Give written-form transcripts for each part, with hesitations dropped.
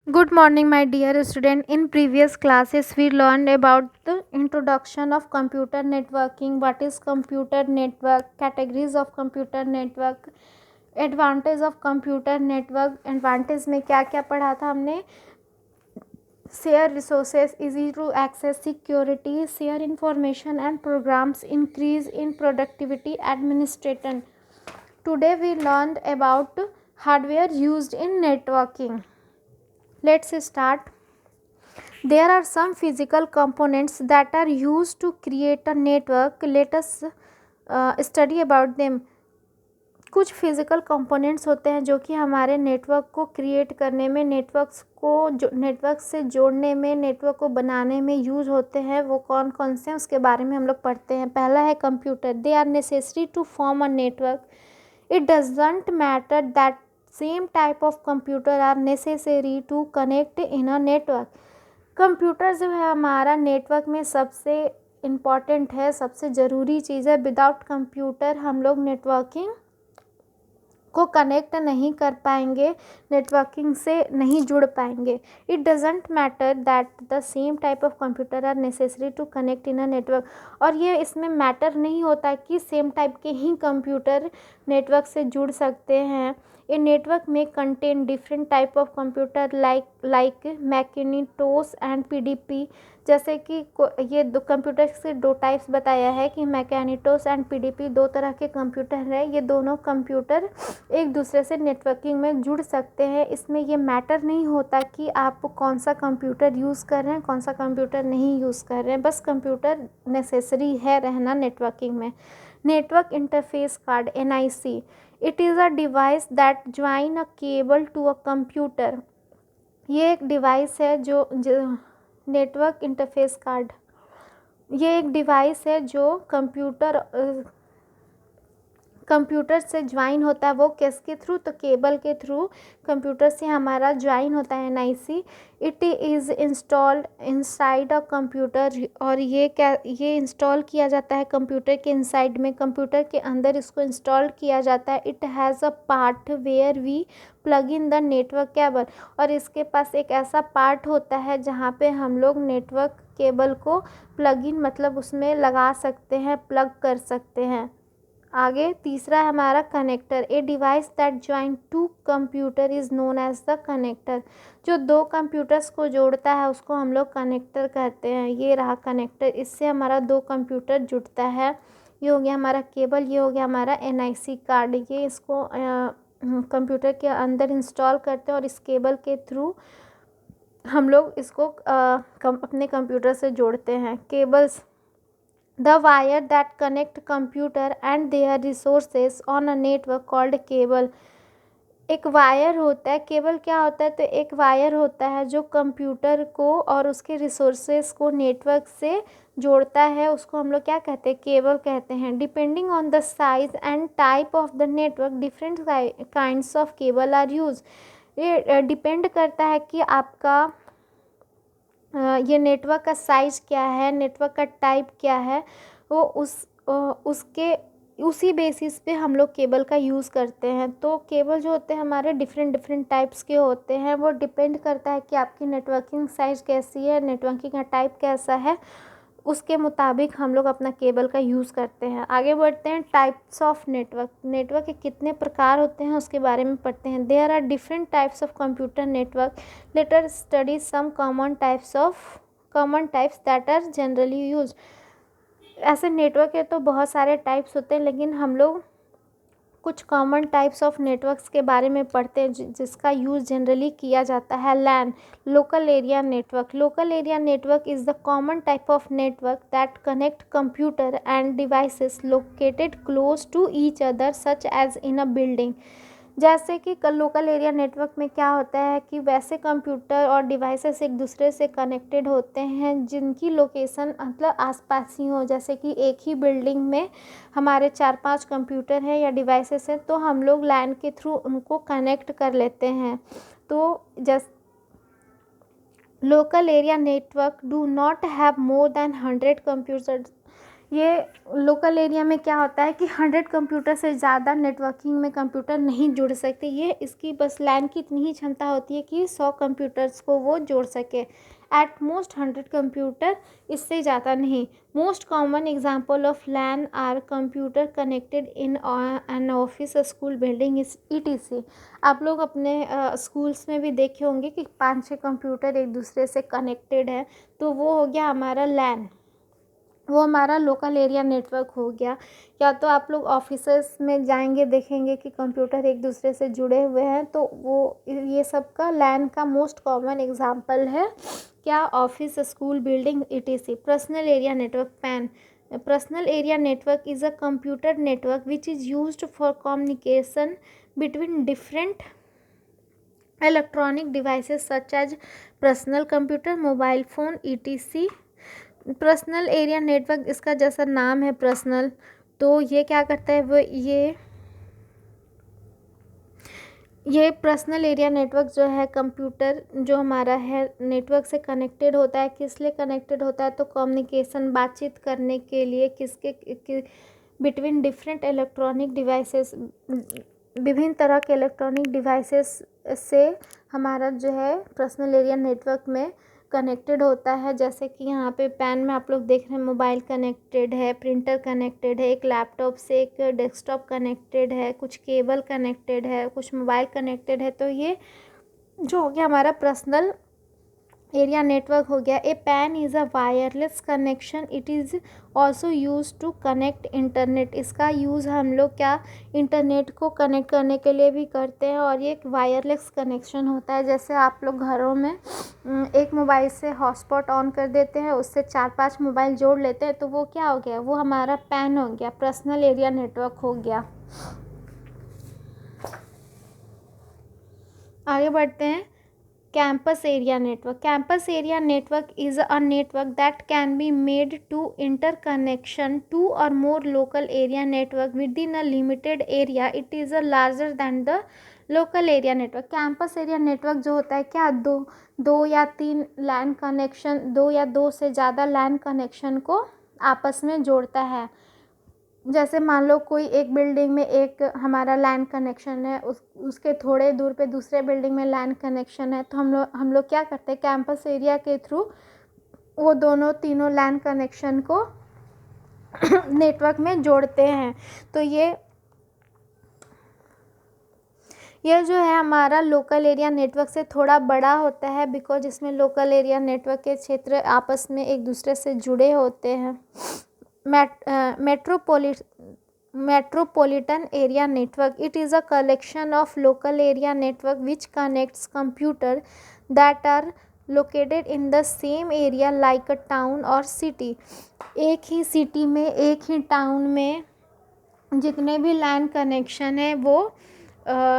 Good morning, my dear student. In previous classes, we learned about the introduction of computer networking, what is computer network, categories of computer network, advantage of computer network. Advantage में क्या क्या पढ़ा था हमने? Share resources, easy to access, security, share information and programs, increase in productivity, administration. Today we learned about hardware used in networking. Let's start. There are some physical components that are used to create a network. Let us study about them. कुछ physical components होते हैं जो कि हमारे network को create करने में, network से जोड़ने में, नेटवर्क को बनाने में यूज होते हैं. वो कौन कौन से हैं उसके बारे में हम लोग पढ़ते हैं. पहला है computer. They are necessary to form a network. It doesn't matter that same type of computer are necessary to connect in a network. Computer जो है हमारा नेटवर्क में सबसे इम्पॉर्टेंट है, सबसे ज़रूरी चीज़ है. विदाउट कंप्यूटर हम लोग नेटवर्किंग को कनेक्ट नहीं कर पाएंगे, नेटवर्किंग से नहीं जुड़ पाएंगे. It doesn't matter that the same type of computer are necessary to connect in a network. और ये इसमें मैटर नहीं होता कि सेम टाइप के ही कंप्यूटर नेटवर्क से जुड़ सकते हैं. ए नेटवर्क में contain different type of computer like Macintosh and PDP. जैसे कि ये दो कंप्यूटर से दो टाइप्स बताया है कि मैकेनिटोस एंड पीडीपी दो तरह के कंप्यूटर हैं. ये दोनों कंप्यूटर एक दूसरे से नेटवर्किंग में जुड़ सकते हैं. इसमें ये मैटर नहीं होता कि आप कौन सा कंप्यूटर यूज़ कर रहे हैं, कौन सा कंप्यूटर नहीं यूज़ कर रहे हैं. बस कंप्यूटर नेसेसरी है रहना नेटवर्किंग में. Network interface card NIC. It is a device that join a cable to a computer. ये एक डिवाइस है जो नेटवर्क इंटरफेस कार्ड, ये एक डिवाइस है जो कंप्यूटर से ज्वाइन होता है. वो किसके थ्रू? तो केबल के थ्रू कंप्यूटर से हमारा ज्वाइन होता है NIC. It is installed inside a computer. और ये इंस्टॉल किया जाता है कंप्यूटर के इनसाइड में, कंप्यूटर के अंदर इसको इंस्टॉल किया जाता है. It has a part where we plug in the network cable. और इसके पास एक ऐसा पार्ट होता है जहाँ पे हम लोग नेटवर्क केबल को प्लग इन मतलब उसमें लगा सकते हैं, प्लग कर सकते हैं. आगे तीसरा है हमारा connector. A device that join to computer is known as the connector. जो दो कंप्यूटर्स को जोड़ता है उसको हम लोग कनेक्टर कहते हैं. ये रहा कनेक्टर, इससे हमारा दो कंप्यूटर जुड़ता है. ये हो गया हमारा केबल, ये हो गया हमारा NIC कार्ड. ये इसको कंप्यूटर के अंदर इंस्टॉल करते हैं और इस केबल के थ्रू हम लोग इसको अपने कंप्यूटर से जोड़ते हैं. Cables, the wire that connect computer and their resources on a network called cable. एक वायर होता है. केबल क्या होता है? तो एक वायर होता है जो कंप्यूटर को और उसके रिसोर्सेज को नेटवर्क से जोड़ता है. उसको हम लोग क्या कहते हैं? केबल कहते हैं. Depending on the size and type of the network different kinds of cable are use. ये डिपेंड करता है कि आपका ये नेटवर्क का साइज़ क्या है, नेटवर्क का टाइप क्या है. वो उसके उसी बेसिस पे हम लोग केबल का यूज़ करते हैं. तो केबल जो होते हैं हमारे डिफरेंट टाइप्स के होते हैं. वो डिपेंड करता है कि आपकी नेटवर्किंग साइज़ कैसी है, नेटवर्किंग का टाइप कैसा है, उसके मुताबिक हम लोग अपना केबल का यूज़ करते हैं. आगे बढ़ते हैं. Types of network. नेटवर्क के कितने प्रकार होते हैं उसके बारे में पढ़ते हैं. There are different types of computer network. Let us study some common types that are generally use. ऐसे नेटवर्क के तो बहुत सारे टाइप्स होते हैं, लेकिन हम लोग कुछ कॉमन टाइप्स ऑफ नेटवर्क्स के बारे में पढ़ते हैं जिसका यूज़ जनरली किया जाता है. LAN, local area network. Local area network is the common type of network that connect computer and devices located close to each other such as in a building. जैसे कि लोकल एरिया नेटवर्क में क्या होता है कि वैसे computer और devices एक दूसरे से कनेक्टेड होते हैं जिनकी लोकेशन मतलब आसपास ही हो. जैसे कि एक ही बिल्डिंग में हमारे 4-5 कंप्यूटर हैं या डिवाइसेस हैं, तो हम लोग LAN के थ्रू उनको कनेक्ट कर लेते हैं. तो जैसे local area network do not have more than 100 computers. ये लोकल एरिया में क्या होता है कि 100 कंप्यूटर से ज़्यादा नेटवर्किंग में कंप्यूटर नहीं जुड़ सकते। ये इसकी बस लैन की इतनी ही क्षमता होती है कि 100 कंप्यूटर्स को वो जोड़ सके, एट मोस्ट 100 कंप्यूटर, इससे ज़्यादा नहीं। Most common example of LAN are computer connected in an office, school, building, ETC। आप लोग अपने स्कूल्स में भी देखे होंगे कि 5-6 कंप्यूटर एक दूसरे से कनेक्टेड है, तो वो हो गया हमारा लैन, वो हमारा लोकल एरिया नेटवर्क हो गया। या तो आप लोग ऑफिसेस में जाएंगे, देखेंगे कि कंप्यूटर एक दूसरे से जुड़े हुए हैं, तो वो ये सब का लैन का मोस्ट कॉमन एग्जांपल है क्या, office, school, building, ETC। Personal area network, PAN. Personal area network is a computer network which is used for communication between different electronic devices such as personal computer, mobile phone, ETC। Personal area network, इसका जैसा नाम है personal, तो ये क्या करता है, वो ये पर्सनल एरिया नेटवर्क जो है, कंप्यूटर जो हमारा है नेटवर्क से कनेक्टेड होता है। किस लिए कनेक्टेड होता है, तो कम्युनिकेशन, बातचीत करने के लिए, किसके बिटवीन डिफरेंट इलेक्ट्रॉनिक डिवाइसेस, विभिन्न तरह के इलेक्ट्रॉनिक डिवाइसेस से हमारा जो है पर्सनल एरिया नेटवर्क में कनेक्टेड होता है। जैसे कि यहाँ पे पैन में आप लोग देख रहे हैं, मोबाइल कनेक्टेड है, प्रिंटर कनेक्टेड है, एक लैपटॉप से एक डेस्कटॉप कनेक्टेड है, कुछ केबल कनेक्टेड है, कुछ मोबाइल कनेक्टेड है। तो ये जो हो गया हमारा पर्सनल एरिया नेटवर्क हो गया। A PAN is a wireless connection, it is also use to connect internet. इसका यूज़ हम लोग क्या, इंटरनेट को कनेक्ट करने के लिए भी करते हैं, और ये एक वायरलेस कनेक्शन होता है। जैसे आप लोग घरों में एक मोबाइल से हॉटस्पॉट ऑन कर देते हैं, उससे 4-5 मोबाइल जोड़ लेते हैं, तो वो क्या हो गया, वो हमारा पैन हो गया, पर्सनल एरिया नेटवर्क हो गया। आगे बढ़ते हैं, campus area network. Campus area network is a network that can be made to interconnection two or more local area network within a limited area. It is a larger than the local area network. Campus area network जो होता है क्या, दो या तीन लैन connection, दो या दो से ज़्यादा लैन कनेक्शन को आपस में जोड़ता है। जैसे मान लो कोई एक बिल्डिंग में एक हमारा लैन कनेक्शन है, उसके थोड़े दूर पे दूसरे बिल्डिंग में लैन कनेक्शन है, तो हम लोग क्या करते हैं, कैंपस एरिया के थ्रू वो दोनों तीनों लैन कनेक्शन को नेटवर्क में जोड़ते हैं। तो ये जो है हमारा लोकल एरिया नेटवर्क से थोड़ा बड़ा होता है, बिकॉज इसमें लोकल एरिया नेटवर्क के क्षेत्र आपस में एक दूसरे से जुड़े होते हैं। Metropolitan area network, it is a collection of local area network which connects computer that are located in the same area like a town or city। एक ही सिटी में, एक ही टाउन में जितने भी लैन कनेक्शन है वो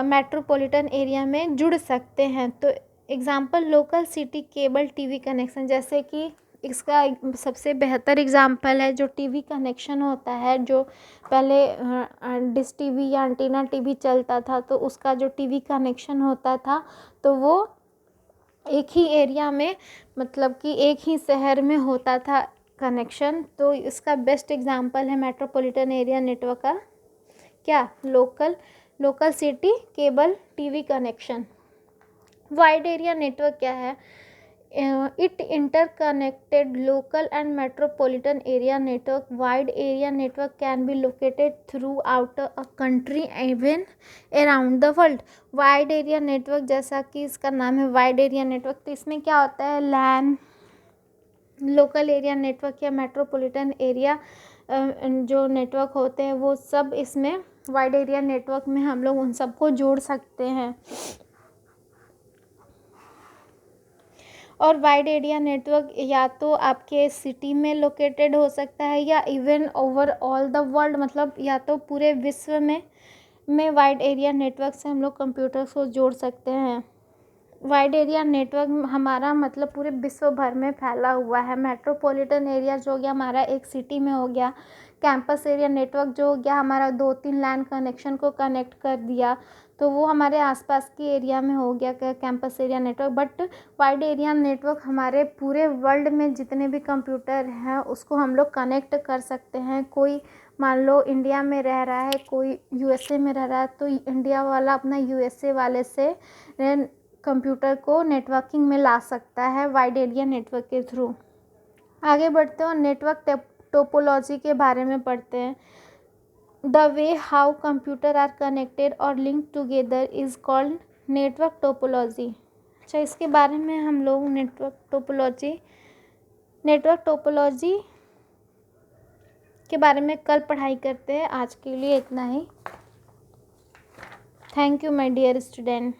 मेट्रोपॉलिटन एरिया में जुड़ सकते हैं। तो example, local city cable TV connection, जैसे कि इसका सबसे बेहतर एग्जांपल है जो टीवी कनेक्शन होता है, जो पहले डिश टीवी या एंटीना टीवी चलता था, तो उसका जो टीवी कनेक्शन होता था, तो वो एक ही एरिया में, मतलब कि एक ही शहर में होता था कनेक्शन। तो इसका बेस्ट एग्जांपल है मेट्रोपॉलिटन एरिया नेटवर्क का क्या, local city cable TV connection. Wide area network क्या है, it interconnected local and metropolitan area network। Wide area network can be located throughout a country even around the world। Wide area network, जैसा कि इसका नाम है wide area network, तो इसमें क्या होता है, लैन, लोकल एरिया नेटवर्क या मेट्रोपॉलिटन एरिया जो नेटवर्क होते हैं वो सब इसमें वाइड एरिया नेटवर्क में हम लोग उन सबको जोड़ सकते हैं। और वाइड एरिया नेटवर्क या तो आपके सिटी में लोकेटेड हो सकता है या even over all the world, मतलब या तो पूरे विश्व में वाइड एरिया नेटवर्क से हम लोग कंप्यूटर्स को जोड़ सकते हैं। वाइड एरिया नेटवर्क हमारा मतलब पूरे विश्व भर में फैला हुआ है। मेट्रोपॉलिटन एरिया जो हो गया हमारा एक सिटी में हो गया। कैंपस एरिया नेटवर्क जो हो गया हमारा 2-3 लैन कनेक्शन को कनेक्ट कर दिया। तो वो हमारे आसपास की एरिया में हो गया campus area network. But wide area network हमारे पूरे वर्ल्ड में जितने भी कंप्यूटर हैं उसको हम लोग कनेक्ट कर सकते हैं। कोई मान लो इंडिया में रह रहा है, कोई यूएसए में रह रहा है, तो इंडिया वाला अपना यूएसए वाले से कंप्यूटर को नेटवर्किंग में ला सकता है वाइड एरिया नेटवर्क के थ्रू। आगे बढ़ते हैं और नेटवर्क टोपोलॉजी के बारे में पढ़ते हैं। The way how computer are connected और link together is called network topology. अच्छा, इसके बारे में हम लोग नेटवर्क टोपोलॉजी के बारे में कल पढ़ाई करते हैं। आज के लिए इतना ही। Thank you my dear student.